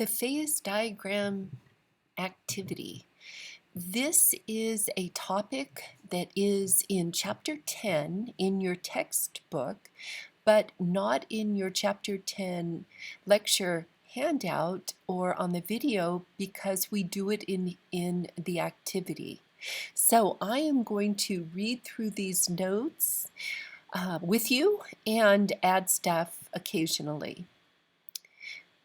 The phase diagram activity. This is a topic that is in Chapter 10 in your textbook, but not in your Chapter 10 lecture handout or on the video because we do it in the activity. So I am going to read through these notes with you and add stuff occasionally.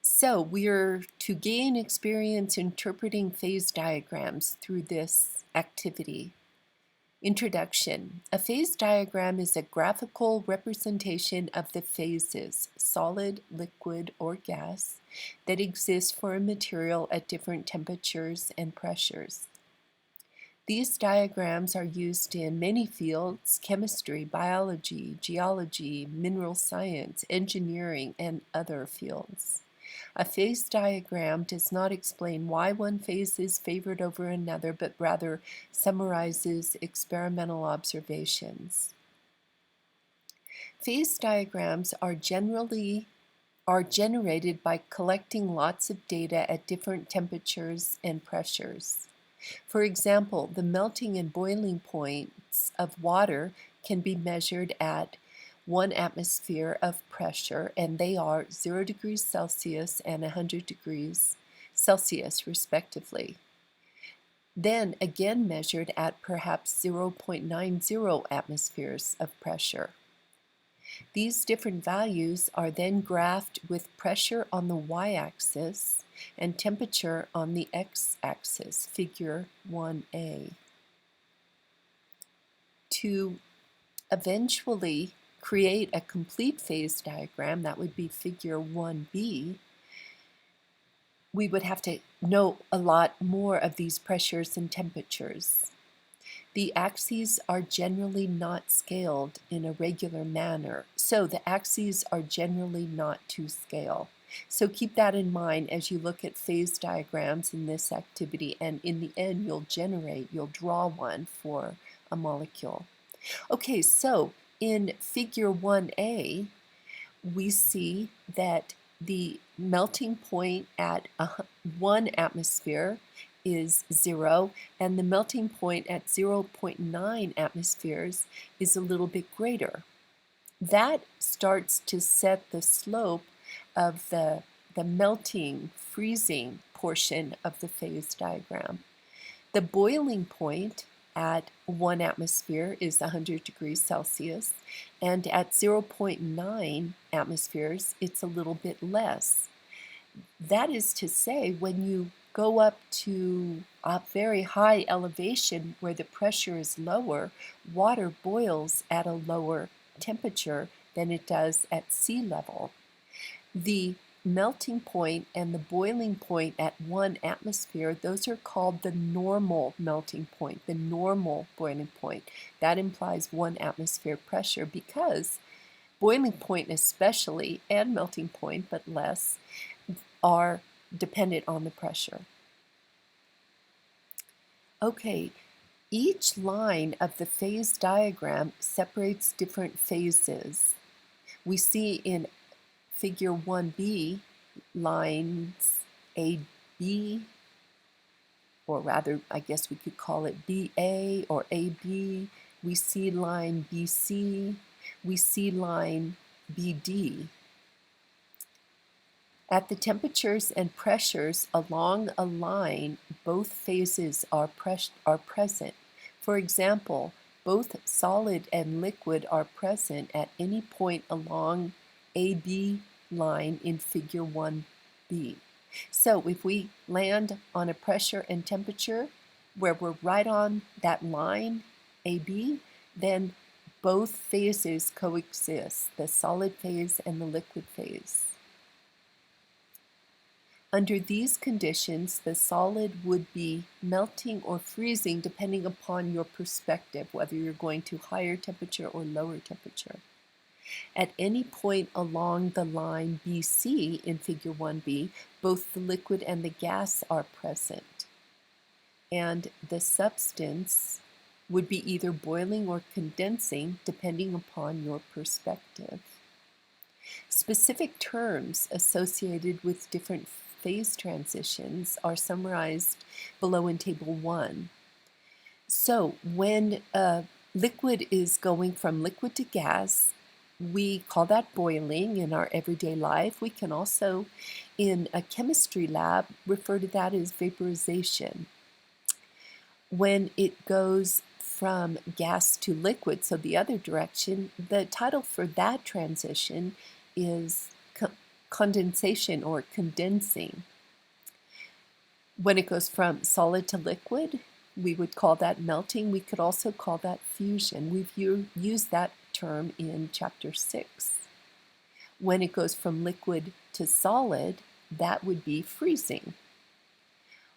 So we're to gain experience interpreting phase diagrams through this activity. Introduction. A phase diagram is a graphical representation of the phases, solid, liquid, or gas, that exist for a material at different temperatures and pressures. These diagrams are used in many fields: chemistry, biology, geology, mineral science, engineering, and other fields. A phase diagram does not explain why one phase is favored over another, but rather summarizes experimental observations. Phase diagrams are generated by collecting lots of data at different temperatures and pressures. For example, the melting and boiling points of water can be measured at 1 atmosphere of pressure, and they are 0 degrees Celsius and 100 degrees Celsius, respectively. Then again measured at perhaps 0.90 atmospheres of pressure. These different values are then graphed with pressure on the y-axis and temperature on the x-axis, figure 1a. To eventually create a complete phase diagram, that would be figure 1b, we would have to know a lot more of these pressures and temperatures. The axes are generally not scaled in a regular manner, so the axes are generally not to scale. So keep that in mind as you look at phase diagrams in this activity, and in the end you'll draw one for a molecule. Okay, so in figure 1a, we see that the melting point at 1 atmosphere is 0, and the melting point at 0.9 atmospheres is a little bit greater. That starts to set the slope of the melting, freezing portion of the phase diagram. The boiling point at 1 atmosphere is 100 degrees Celsius, and at 0.9 atmospheres, it's a little bit less. That is to say, when you go up to a very high elevation where the pressure is lower, water boils at a lower temperature than it does at sea level. The melting point and the boiling point at 1 atmosphere, those are called the normal melting point, the normal boiling point. That implies 1 atmosphere pressure, because boiling point especially, and melting point, but less, are dependent on the pressure. Okay, each line of the phase diagram separates different phases. We see in figure 1b lines AB, or rather I guess we could call it BA or AB. We see line BC. We see line BD. At the temperatures and pressures along a line, both phases are present. For example, both solid and liquid are present at any point along AB line in figure 1b. So if we land on a pressure and temperature where we're right on that line AB, then both phases coexist, the solid phase and the liquid phase. Under these conditions, the solid would be melting or freezing depending upon your perspective, whether you're going to higher temperature or lower temperature. At any point along the line BC in figure 1b, both the liquid and the gas are present, and the substance would be either boiling or condensing depending upon your perspective. Specific terms associated with different phase transitions are summarized below in Table 1. So when a liquid is going from liquid to gas, we call that boiling in our everyday life. We can also, in a chemistry lab, refer to that as vaporization. When it goes from gas to liquid, so the other direction, the title for that transition is condensation or condensing. When it goes from solid to liquid, we would call that melting. We could also call that fusion. We've used that term in Chapter 6. When it goes from liquid to solid, that would be freezing.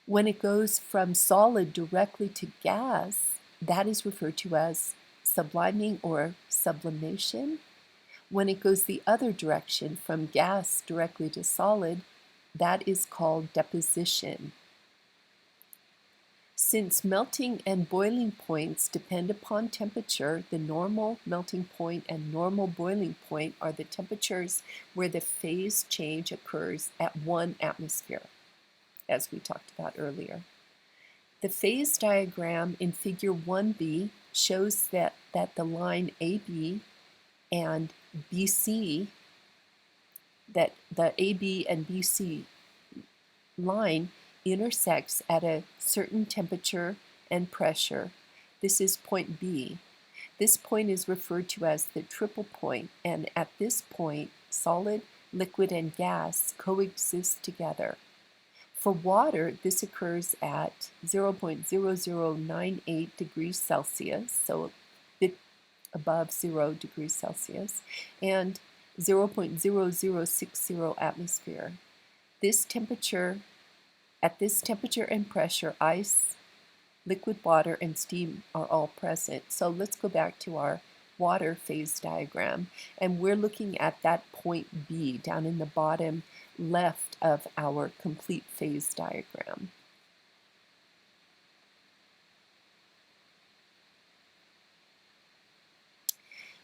When it goes from solid directly to gas, that is referred to as subliming or sublimation. When it goes the other direction, from gas directly to solid, that is called deposition. Since melting and boiling points depend upon temperature, the normal melting point and normal boiling point are the temperatures where the phase change occurs at 1 atmosphere, as we talked about earlier. The phase diagram in Figure 1b shows that the line AB and BC, that the AB and BC line intersects at a certain temperature and pressure. This is point B. This point is referred to as the triple point, and at this point, solid, liquid, and gas coexist together. For water, this occurs at 0.0098 degrees Celsius, so a bit above 0 degrees Celsius, and 0.0060 atmosphere. At this temperature and pressure, ice, liquid water, and steam are all present. So let's go back to our water phase diagram, and we're looking at that point B down in the bottom left of our complete phase diagram.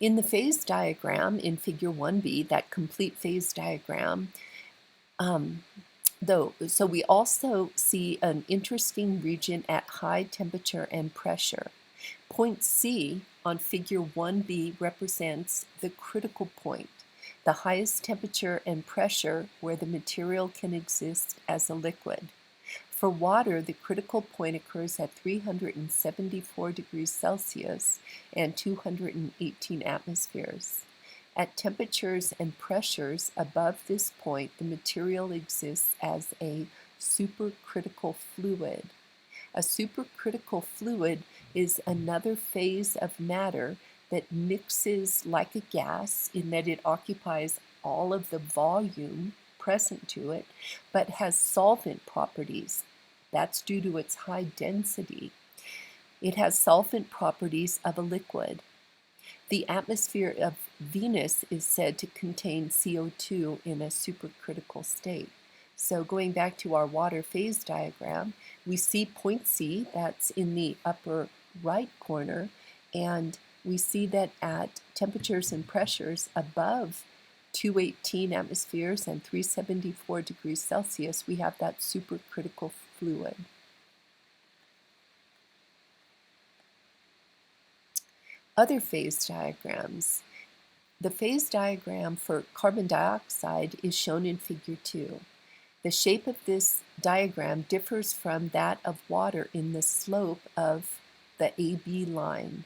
In the phase diagram in Figure 1b, that complete phase diagram, so we also see an interesting region at high temperature and pressure. Point C on Figure 1b represents the critical point, the highest temperature and pressure where the material can exist as a liquid. For water, the critical point occurs at 374 degrees Celsius and 218 atmospheres. At temperatures and pressures above this point, the material exists as a supercritical fluid. A supercritical fluid is another phase of matter that mixes like a gas in that it occupies all of the volume present to it, but has solvent properties. That's due to its high density. It has solvent properties of a liquid. The atmosphere of Venus is said to contain CO2 in a supercritical state. So going back to our water phase diagram, we see point C, that's in the upper right corner, and we see that at temperatures and pressures above 218 atmospheres and 374 degrees Celsius, we have that supercritical fluid. Other phase diagrams. The phase diagram for carbon dioxide is shown in Figure 2. The shape of this diagram differs from that of water in the slope of the AB line.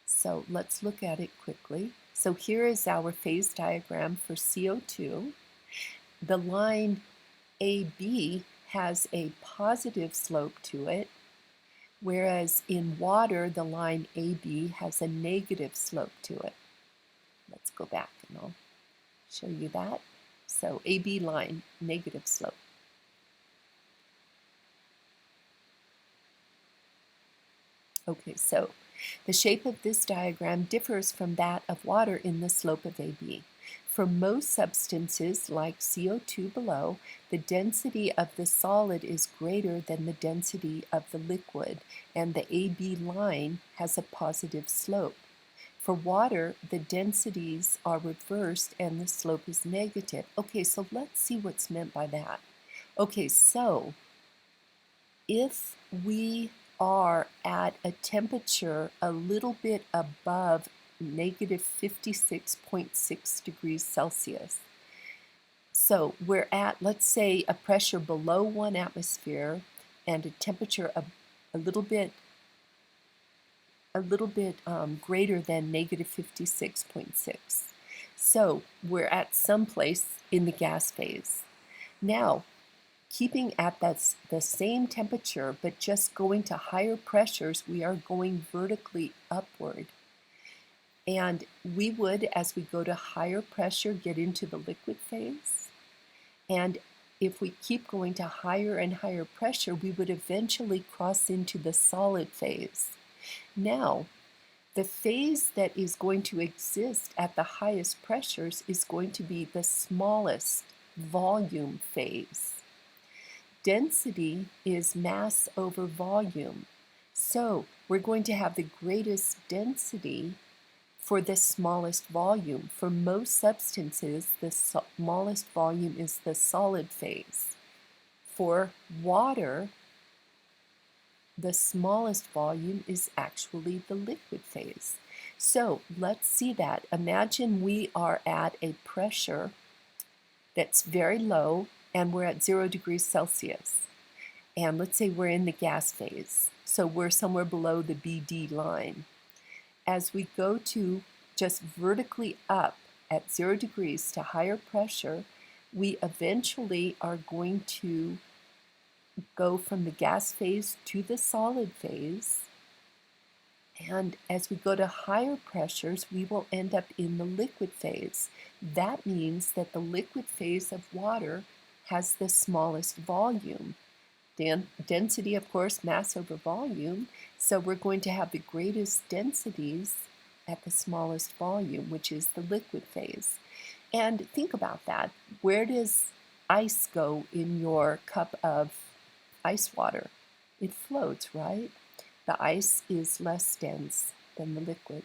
So let's look at it quickly. So here is our phase diagram for CO2. The line AB has a positive slope to it, whereas in water, the line AB has a negative slope to it. Let's go back and I'll show you that. So AB line, negative slope. Okay, so the shape of this diagram differs from that of water in the slope of AB. For most substances, like CO2 below, the density of the solid is greater than the density of the liquid, and the AB line has a positive slope. For water, the densities are reversed and the slope is negative. Okay, so let's see what's meant by that. Okay, so if we are at a temperature a little bit above negative 56.6 degrees Celsius, so we're at, let's say, a pressure below 1 atmosphere and a temperature a little bit greater than negative 56.6. So we're at some place in the gas phase. Now, keeping at the same temperature, but just going to higher pressures, we are going vertically upward. And we would, as we go to higher pressure, get into the liquid phase. And if we keep going to higher and higher pressure, we would eventually cross into the solid phase. Now, the phase that is going to exist at the highest pressures is going to be the smallest volume phase. Density is mass over volume. So we're going to have the greatest density for the smallest volume. For most substances, the smallest volume is the solid phase. For water, the smallest volume is actually the liquid phase. So let's see that. Imagine we are at a pressure that's very low and we're at 0 degrees Celsius. And let's say we're in the gas phase. So we're somewhere below the BD line. As we go to just vertically up at 0 degrees to higher pressure, we eventually are going to go from the gas phase to the solid phase. And as we go to higher pressures, we will end up in the liquid phase. That means that the liquid phase of water has the smallest volume. Density, of course, mass over volume. So we're going to have the greatest densities at the smallest volume, which is the liquid phase. And think about that. Where does ice go in your cup of ice water? It floats, right? The ice is less dense than the liquid.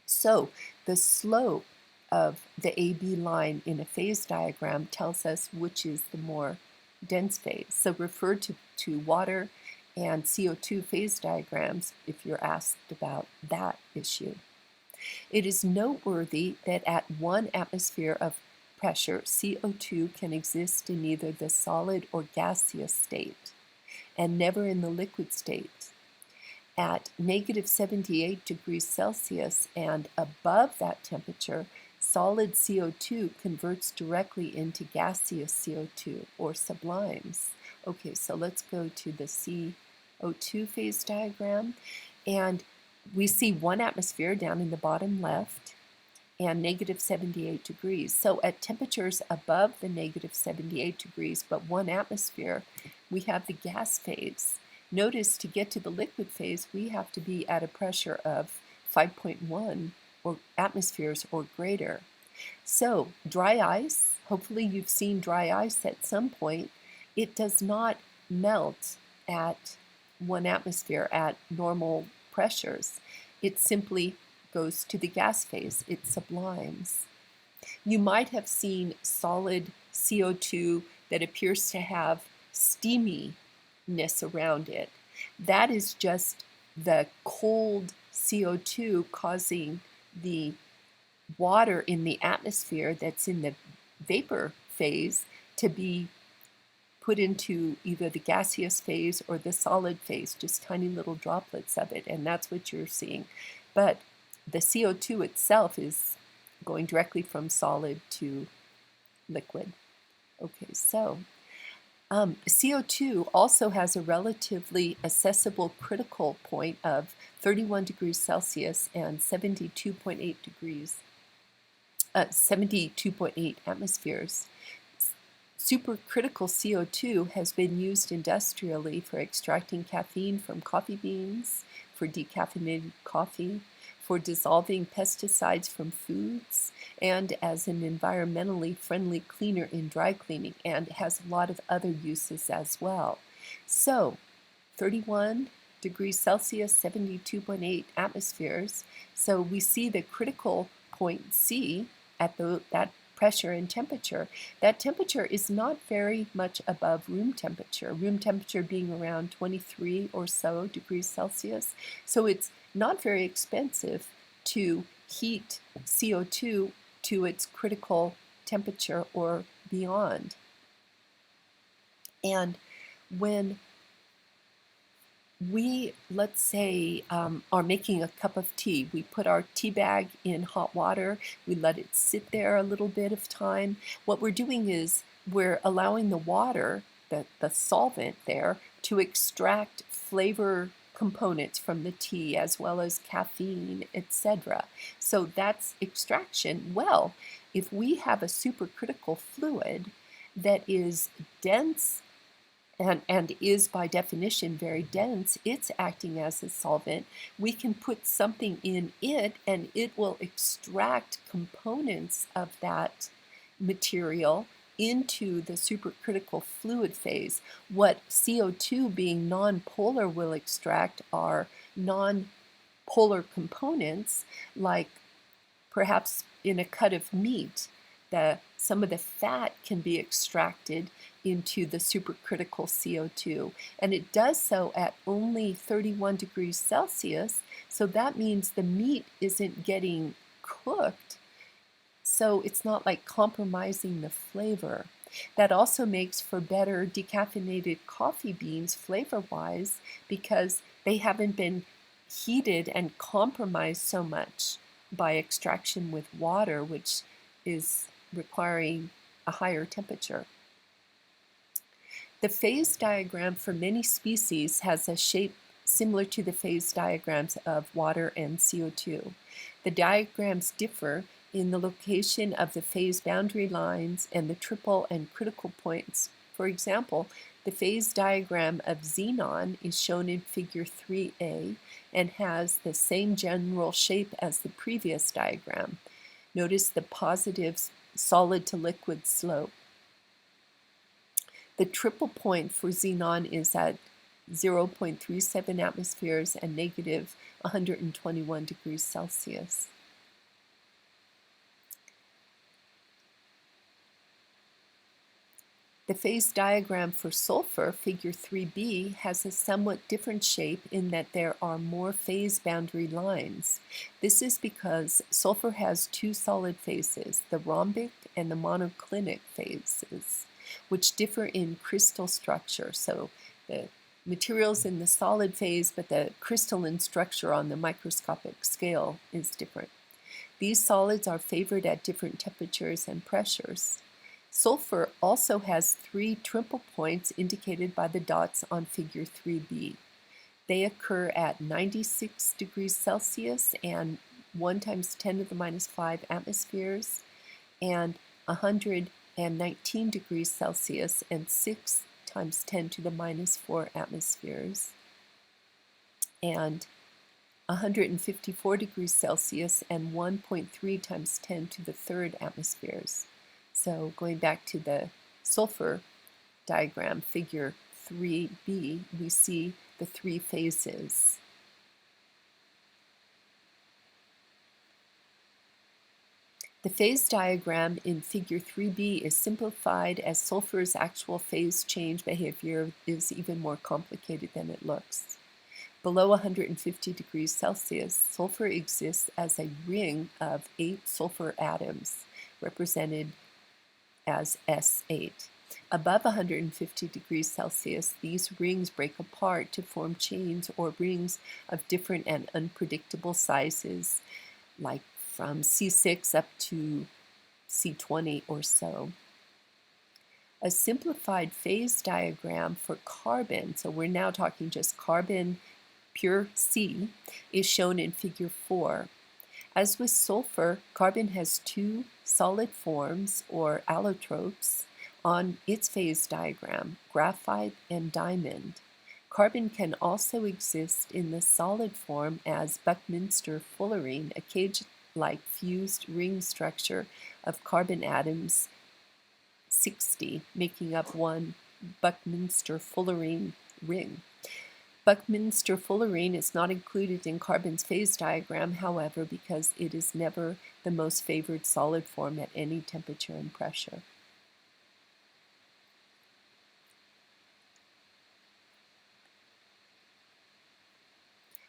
So the slope of the AB line in a phase diagram tells us which is the more dense phase. So refer to water and CO2 phase diagrams if you're asked about that issue. It is noteworthy that at 1 atmosphere of pressure, CO2 can exist in either the solid or gaseous state and never in the liquid state. At negative 78 degrees Celsius and above that temperature, solid CO2 converts directly into gaseous CO2 or sublimes. Okay, so let's go to the CO2 phase diagram. And we see 1 atmosphere down in the bottom left and negative 78 degrees. So at temperatures above the negative 78 degrees, but 1 atmosphere, we have the gas phase. Notice to get to the liquid phase, we have to be at a pressure of 5.1 or atmospheres or greater. So dry ice, hopefully you've seen dry ice at some point, it does not melt at 1 atmosphere at normal pressures. It simply goes to the gas phase, it sublimes. You might have seen solid CO2 that appears to have steaminess around it. That is just the cold CO2 causing the water in the atmosphere that's in the vapor phase to be put into either the gaseous phase or the solid phase, just tiny little droplets of it, and that's what you're seeing. But the CO2 itself is going directly from solid to liquid. Okay, so CO2 also has a relatively accessible critical point of 31 degrees Celsius and 72.8 atmospheres. Supercritical CO2 has been used industrially for extracting caffeine from coffee beans, for decaffeinated coffee, for dissolving pesticides from foods, and as an environmentally friendly cleaner in dry cleaning, and has a lot of other uses as well. So 31 degrees Celsius, 72.8 atmospheres. So we see the critical point C at that pressure and temperature, that temperature is not very much above room temperature being around 23 or so degrees Celsius. So it's not very expensive to heat CO2 to its critical temperature or beyond. And when we, let's say, are making a cup of tea, we put our tea bag in hot water, we let it sit there a little bit of time. What we're doing is we're allowing the water, the solvent there, to extract flavor components from the tea as well as caffeine, etc. So that's extraction. Well, if we have a supercritical fluid that is dense and is by definition very dense, it's acting as a solvent. We can put something in it and it will extract components of that material into the supercritical fluid phase. What CO2 being nonpolar will extract are nonpolar components, like perhaps in a cut of meat, some of the fat can be extracted into the supercritical CO2, and it does so at only 31 degrees Celsius, so that means the meat isn't getting cooked, so it's not like compromising the flavor. That also makes for better decaffeinated coffee beans flavor-wise because they haven't been heated and compromised so much by extraction with water, which is requiring a higher temperature. The phase diagram for many species has a shape similar to the phase diagrams of water and CO2. The diagrams differ in the location of the phase boundary lines and the triple and critical points. For example, the phase diagram of xenon is shown in figure 3a and has the same general shape as the previous diagram. Notice the positive solid to liquid slope. The triple point for xenon is at 0.37 atmospheres and negative 121 degrees Celsius. The phase diagram for sulfur, figure 3b, has a somewhat different shape in that there are more phase boundary lines. This is because sulfur has two solid phases, the rhombic and the monoclinic phases, which differ in crystal structure. So the material's in the solid phase, but the crystalline structure on the microscopic scale is different. These solids are favored at different temperatures and pressures. Sulfur also has three triple points indicated by the dots on figure 3b. They occur at 96 degrees Celsius and 1 times 10 to the minus 5 atmospheres, and 119 degrees Celsius and 6 times 10 to the minus 4 atmospheres, and 154 degrees Celsius and 1.3 times 10 to the third atmospheres. So going back to the sulfur diagram, figure 3b, we see the three phases. The phase diagram in figure 3b is simplified as sulfur's actual phase change behavior is even more complicated than it looks. Below 150 degrees Celsius, sulfur exists as a ring of 8 sulfur atoms, represented as S8. Above 150 degrees Celsius, these rings break apart to form chains or rings of different and unpredictable sizes, like from C6 up to C20 or so. A simplified phase diagram for carbon, so we're now talking just carbon, pure C, is shown in figure 4. As with sulfur, carbon has two solid forms, or allotropes, on its phase diagram, graphite and diamond. Carbon can also exist in the solid form as Buckminster fullerene, a cage-like fused ring structure of carbon atoms 60, making up one Buckminster fullerene ring. Buckminster fullerene is not included in carbon's phase diagram, however, because it is never the most favored solid form at any temperature and pressure.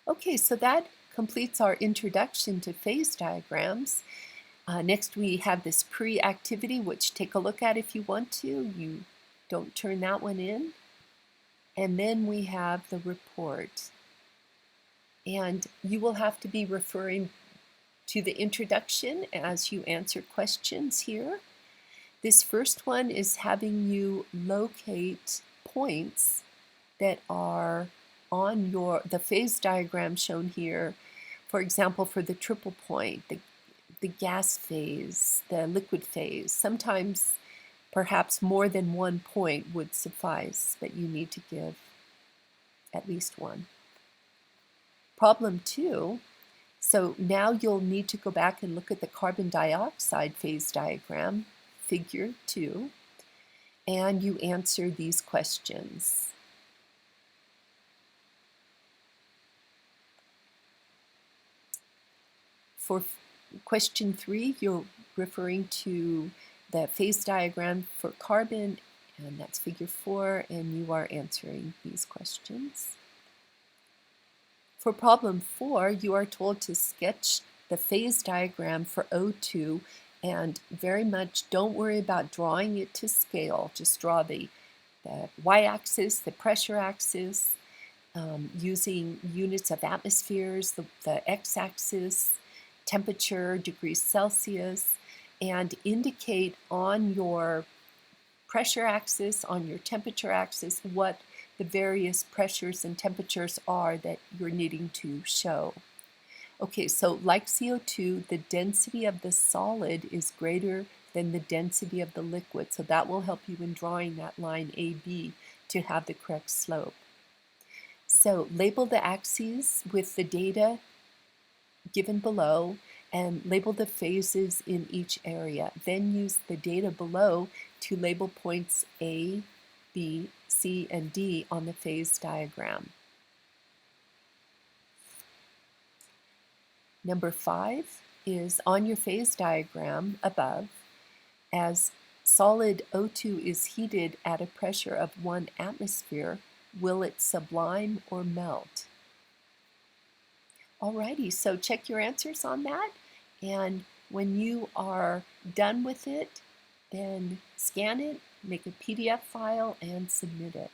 Okay, so that completes our introduction to phase diagrams. Next we have this pre-activity, which take a look at if you want to. You don't turn that one in. And then we have the report. And you will have to be referring to the introduction as you answer questions here. This first one is having you locate points that are on the phase diagram shown here. For example, for the triple point, the gas phase, the liquid phase. Sometimes perhaps more than one point would suffice, but you need to give at least one. Problem 2, so now you'll need to go back and look at the carbon dioxide phase diagram, figure 2, and you answer these questions. For question 3, you're referring to the phase diagram for carbon, and that's figure 4, and you are answering these questions. For problem 4, you are told to sketch the phase diagram for O2, and very much don't worry about drawing it to scale. Just draw the y-axis, the pressure axis, using units of atmospheres, the x-axis, temperature, degrees Celsius, and indicate on your pressure axis, on your temperature axis, what the various pressures and temperatures are that you're needing to show. Okay, so like CO2, the density of the solid is greater than the density of the liquid, so that will help you in drawing that line AB to have the correct slope. So label the axes with the data given below and label the phases in each area. Then use the data below to label points A, B, C, and D on the phase diagram. Number 5 is on your phase diagram above, as solid O2 is heated at a pressure of 1 atmosphere, will it sublime or melt? Alrighty, so check your answers on that, and when you are done with it, then scan it, make a PDF file, and submit it.